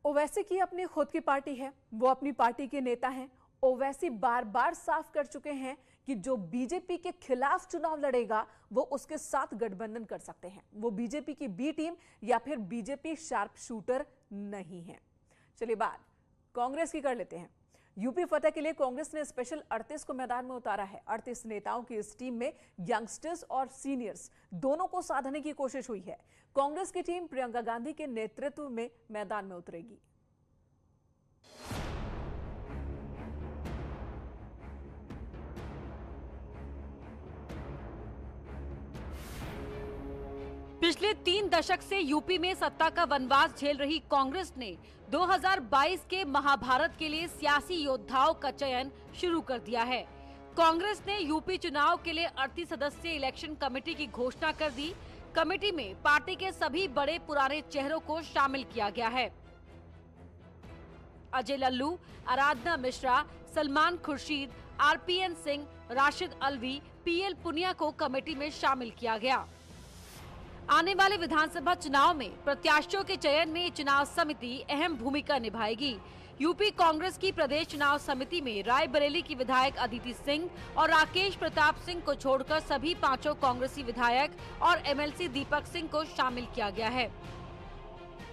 ओवैसी की अपनी खुद की पार्टी है, वो अपनी पार्टी के नेता हैं। ओवैसी बार बार साफ कर चुके हैं कि जो बीजेपी के खिलाफ चुनाव लड़ेगा वो उसके साथ गठबंधन कर सकते हैं। वो बीजेपी की बी टीम या फिर बीजेपी शार्प शूटर नहीं है। चलिए बात कांग्रेस की कर लेते हैं। यूपी फतेह के लिए कांग्रेस ने स्पेशल 38 को मैदान में उतारा है। 38 नेताओं की इस टीम में यंगस्टर्स और सीनियर्स दोनों को साधने की कोशिश हुई है। कांग्रेस की टीम प्रियंका गांधी के नेतृत्व में मैदान में उतरेगी। पिछले 3 दशक से यूपी में सत्ता का वनवास झेल रही कांग्रेस ने 2022 के महाभारत के लिए सियासी योद्धाओं का चयन शुरू कर दिया है। कांग्रेस ने यूपी चुनाव के लिए 38 सदस्यीय इलेक्शन कमेटी की घोषणा कर दी। कमेटी में पार्टी के सभी बड़े पुराने चेहरों को शामिल किया गया है। अजय लल्लू, आराधना मिश्रा, सलमान खुर्शीद, आरपीएन सिंह, राशिद अलवी, पीएल पुनिया को कमेटी में शामिल किया गया। आने वाले विधानसभा चुनाव में प्रत्याशियों के चयन में चुनाव समिति अहम भूमिका निभाएगी। यूपी कांग्रेस की प्रदेश चुनाव समिति में रायबरेली की विधायक अदिति सिंह और राकेश प्रताप सिंह को छोड़कर सभी 5 कांग्रेसी विधायक और एमएलसी दीपक सिंह को शामिल किया गया है।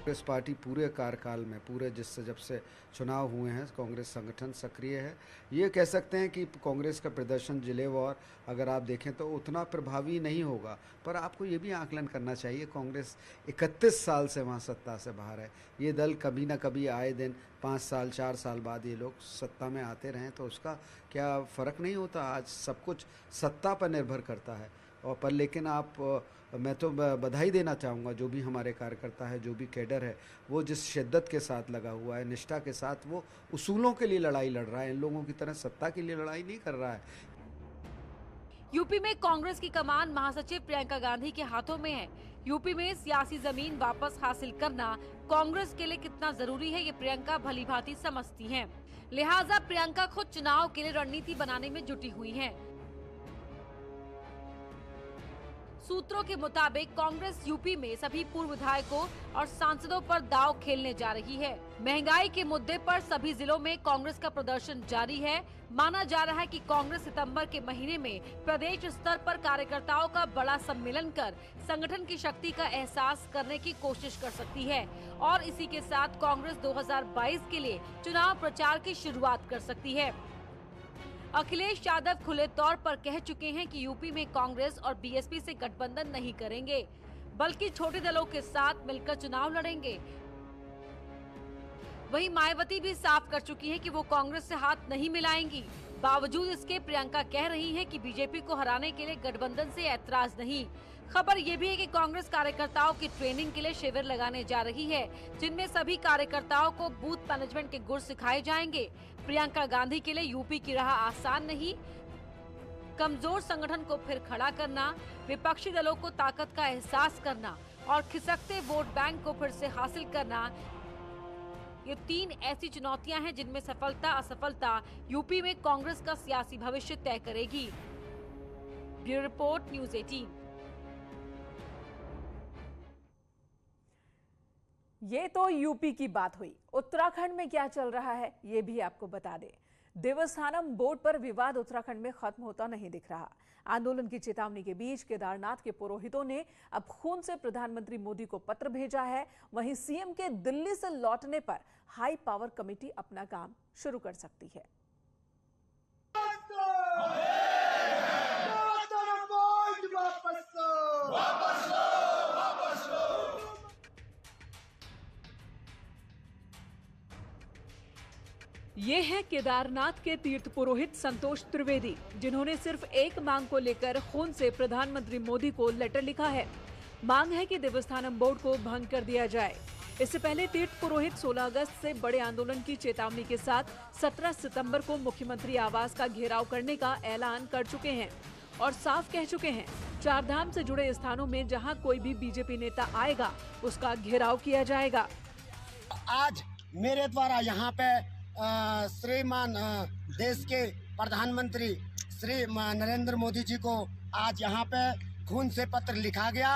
कांग्रेस पार्टी पूरे कार्यकाल में जिससे जब से चुनाव हुए हैं कांग्रेस संगठन सक्रिय है। ये कह सकते हैं कि कांग्रेस का प्रदर्शन जिलेवार अगर आप देखें तो उतना प्रभावी नहीं होगा, पर आपको ये भी आकलन करना चाहिए कांग्रेस 31 साल से वहाँ सत्ता से बाहर है। ये दल कभी ना कभी आए दिन 5 साल 4 साल बाद ये लोग सत्ता में आते रहें तो उसका क्या फ़र्क नहीं होता। आज सब कुछ सत्ता पर निर्भर करता है और पर लेकिन मैं तो बधाई देना चाहूँगा जो भी हमारे कार्यकर्ता है, जो भी कैडर है, वो जिस शिद्दत के साथ लगा हुआ है, निष्ठा के साथ वो उसूलों के लिए लड़ाई लड़ रहा है। इन लोगों की तरह सत्ता के लिए लड़ाई नहीं कर रहा है। यूपी में कांग्रेस की कमान महासचिव प्रियंका गांधी के हाथों में है। यूपी में सियासी जमीन वापस हासिल करना कांग्रेस के लिए कितना जरूरी है ये प्रियंका भलीभांति समझती हैं। लिहाजा प्रियंका खुद चुनाव के लिए रणनीति बनाने में जुटी हुई हैं। सूत्रों के मुताबिक कांग्रेस यूपी में सभी पूर्व विधायकों और सांसदों पर दांव खेलने जा रही है। महंगाई के मुद्दे पर सभी जिलों में कांग्रेस का प्रदर्शन जारी है। माना जा रहा है कि कांग्रेस सितंबर के महीने में प्रदेश स्तर पर कार्यकर्ताओं का बड़ा सम्मेलन कर संगठन की शक्ति का एहसास करने की कोशिश कर सकती है और इसी के साथ कांग्रेस 2022 के लिए चुनाव प्रचार की शुरुआत कर सकती है। अखिलेश यादव खुले तौर पर कह चुके हैं कि यूपी में कांग्रेस और बीएसपी से गठबंधन नहीं करेंगे, बल्कि छोटे दलों के साथ मिलकर चुनाव लड़ेंगे। वहीं मायावती भी साफ कर चुकी है कि वो कांग्रेस से हाथ नहीं मिलाएंगी। बावजूद इसके प्रियंका कह रही है कि बीजेपी को हराने के लिए गठबंधन से ऐतराज नहीं। खबर ये भी है कि कांग्रेस कार्यकर्ताओं की ट्रेनिंग के लिए शिविर लगाने जा रही है, जिनमें सभी कार्यकर्ताओं को बूथ मैनेजमेंट के गुर सिखाए जाएंगे। प्रियंका गांधी के लिए यूपी की राह आसान नहीं। कमजोर संगठन को फिर खड़ा करना, विपक्षी दलों को ताकत का एहसास करना और खिसकते वोट बैंक को फिर से हासिल करना, ये 3 ऐसी चुनौतियां हैं जिनमें सफलता असफलता यूपी में कांग्रेस का सियासी भविष्य तय करेगी। Bureau report, news 18। ये तो यूपी की बात हुई। उत्तराखंड में क्या चल रहा है ये भी आपको बता दें। देवस्थानम बोर्ड पर विवाद उत्तराखंड में खत्म होता नहीं दिख रहा। आंदोलन की चेतावनी के बीच केदारनाथ के पुरोहितों ने अब खून से प्रधानमंत्री मोदी को पत्र भेजा है। वहीं सीएम के दिल्ली से लौटने पर हाई पावर कमेटी अपना काम शुरू कर सकती है। ये है केदारनाथ के तीर्थ पुरोहित संतोष त्रिवेदी, जिन्होंने सिर्फ एक मांग को लेकर खून से प्रधानमंत्री मोदी को लेटर लिखा है। मांग है कि देवस्थानम बोर्ड को भंग कर दिया जाए। इससे पहले तीर्थ पुरोहित 16 अगस्त से बड़े आंदोलन की चेतावनी के साथ 17 सितंबर को मुख्यमंत्री आवास का घेराव करने का ऐलान कर चुके हैं और साफ कह चुके हैं 4 धाम से जुड़े स्थानों में जहां कोई भी बीजेपी नेता आएगा उसका घेराव किया जाएगा। आज मेरे द्वारा यहाँ पे श्रीमान देश के प्रधानमंत्री श्री नरेंद्र मोदी जी को आज यहाँ पे खून से पत्र लिखा गया।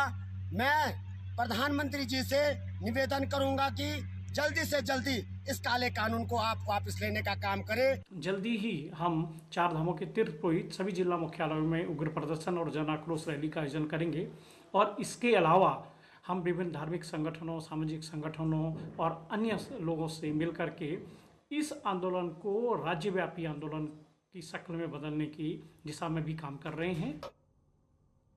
मैं प्रधानमंत्री जी से निवेदन करूंगा कि जल्दी से जल्दी इस काले कानून को आप वापस लेने का काम करें। जल्दी ही हम 4 धामों के तीर्थ पुरोहित सभी जिला मुख्यालयों में उग्र प्रदर्शन और जन आक्रोश रैली का आयोजन करेंगे और इसके अलावा हम विभिन्न धार्मिक संगठनों, सामाजिक संगठनों और अन्य लोगों से मिलकर के इस आंदोलन को राज्यव्यापी आंदोलन की शक्ल में बदलने की दिशा में भी काम कर रहे हैं।